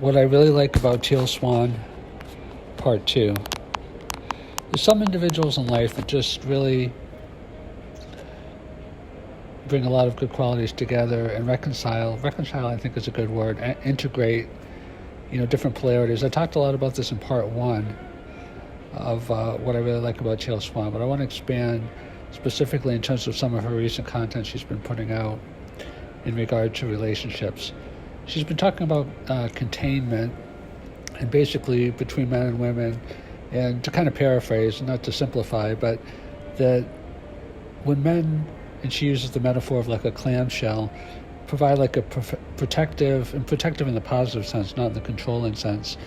What I really like about Teal Swan Part 2, there's some individuals in life that just really bring a lot of good qualities together and reconcile. Reconcile, I think, is a good word. Integrate, different polarities. I talked a lot about this in Part 1 of what I really like about Teal Swan, but I want to expand specifically in terms of some of her recent content she's been putting out in regard to relationships. She's been talking about containment and basically between men and women, and to kind of paraphrase, not to simplify, but that when men, and she uses the metaphor of like a clamshell, provide like a protective in the positive sense, not in the controlling sense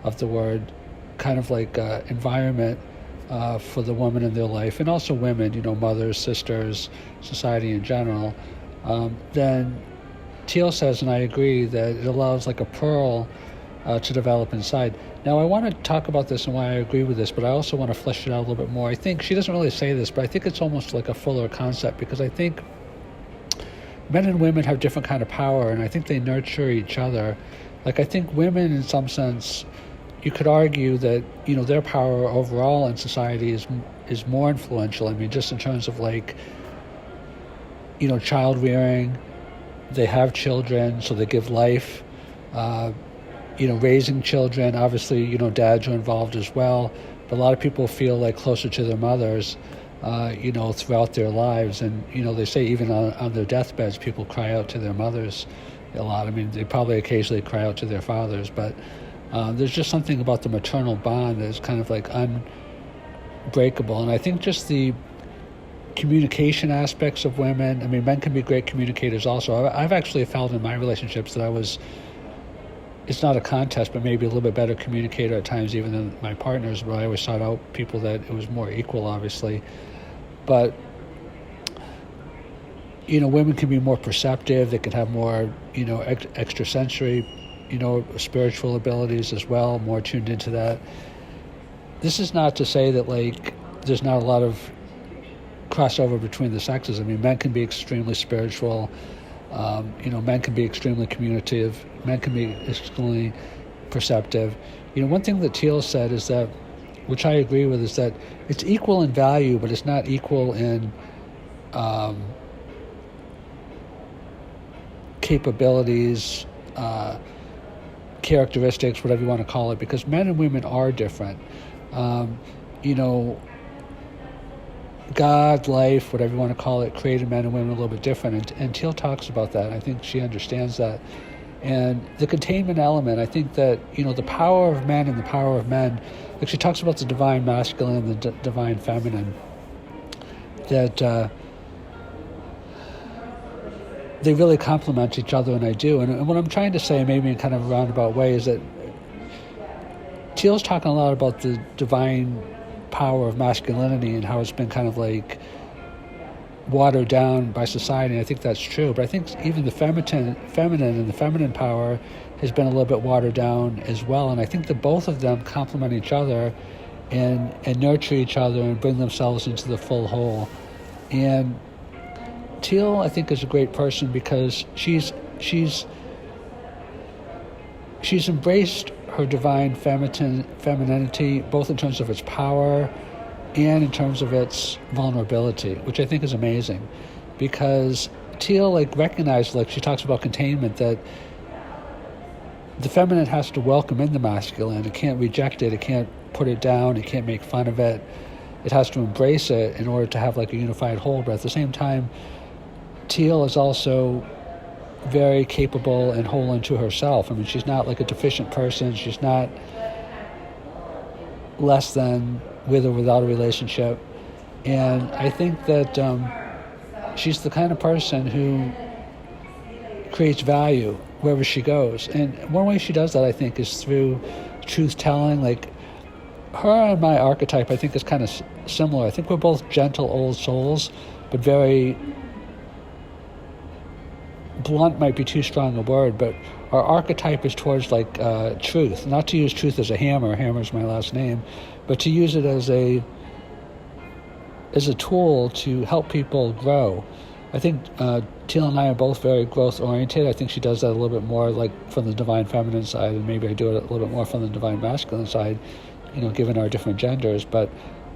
of the word, kind of like environment for the woman in their life, and also women, mothers, sisters, society in general, then Teal says, and I agree, that it allows like a pearl to develop inside. Now, I want to talk about this and why I agree with this, but I also want to flesh it out a little bit more. I think she doesn't really say this, but I think it's almost like a fuller concept, because I think men and women have different kind of power, and I think they nurture each other. Like, I think women, in some sense, you could argue that, their power overall in society is more influential. I mean, just in terms of like, child rearing, they have children, so they give life. Raising children, obviously, dads are involved as well. But a lot of people feel like closer to their mothers, throughout their lives. And, they say even on their deathbeds, people cry out to their mothers a lot. I mean, they probably occasionally cry out to their fathers, but there's just something about the maternal bond that is kind of like unbreakable. And I think just the communication aspects of women, I mean, men can be great communicators also. I've actually felt in my relationships that it's not a contest, but maybe a little bit better communicator at times even than my partners, but I always sought out people that it was more equal, obviously. But, women can be more perceptive. They can have more, extrasensory, spiritual abilities as well, more tuned into that. This is not to say that, like, there's not a lot of crossover between the sexes. I mean, men can be extremely spiritual. Men can be extremely communicative. Men can be extremely perceptive. One thing that Teal said is that, which I agree with, is that it's equal in value, but it's not equal in capabilities, characteristics, whatever you want to call it, because men and women are different. God, life, whatever you want to call it, created men and women a little bit different. And Teal talks about that. I think she understands that. And the containment element, I think that, the power of men and the power of men, like she talks about the divine masculine and the divine feminine, that they really complement each other, and I do. And what I'm trying to say, maybe in kind of a roundabout way, is that Teal's talking a lot about the divine power of masculinity and how it's been kind of like watered down by society. And I think that's true, but I think even the feminine and the feminine power has been a little bit watered down as well. And I think that both of them complement each other and nurture each other and bring themselves into the full whole. And Teal, I think, is a great person because she's embraced her divine femininity, both in terms of its power and in terms of its vulnerability, which I think is amazing. Because Teal, recognized, she talks about containment, that the feminine has to welcome in the masculine. It can't reject it. It can't put it down. It can't make fun of it. It has to embrace it in order to have a unified whole. But at the same time, Teal is also very capable and whole unto herself. I mean, she's not a deficient person. She's not less than with or without a relationship. And I think that she's the kind of person who creates value wherever she goes. And one way she does that, I think, is through truth-telling. Her and my archetype, I think, is kind of similar. I think we're both gentle old souls, but very blunt might be too strong a word, but our archetype is towards truth. Not to use truth as a hammer. Hammer's my last name, but to use it as a tool to help people grow. I think Teal and I are both very growth oriented. I think she does that a little bit more like from the divine feminine side, and maybe I do it a little bit more from the divine masculine side, given our different genders. But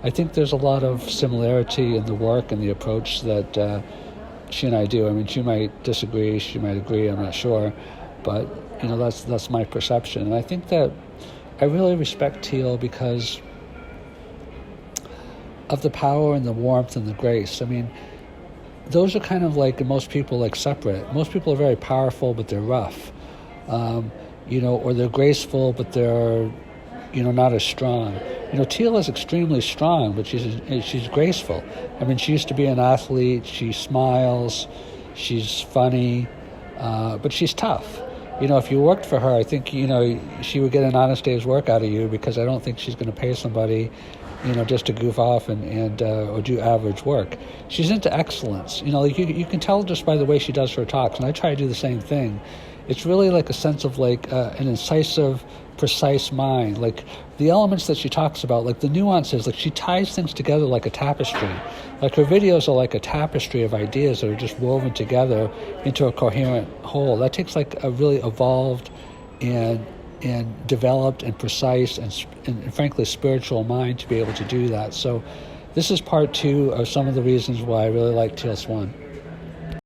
I think there's a lot of similarity in the work and the approach that she and I do. I mean, she might disagree, she might agree, I'm not sure, but that's my perception. And I think that I really respect Teal because of the power and the warmth and the grace. I mean, those are kind of like, in most people, like separate. Most people are very powerful, but they're rough, or they're graceful, but they're, not as strong. Teal is extremely strong, but she's graceful. I mean, she used to be an athlete. She smiles, she's funny, but she's tough. If you worked for her, I think, she would get an honest day's work out of you, because I don't think she's going to pay somebody just to goof off and or do average work. She's into excellence. You can tell just by the way she does her talks, and I try to do the same thing. It's really like a sense of like an incisive, precise mind. Like the elements that she talks about, like the nuances, like she ties things together like a tapestry. Like her videos are like a tapestry of ideas that are just woven together into a coherent whole. That takes like a really evolved and developed and precise and frankly spiritual mind to be able to do that. So this is part 2 of some of the reasons why I really like Teal Swan.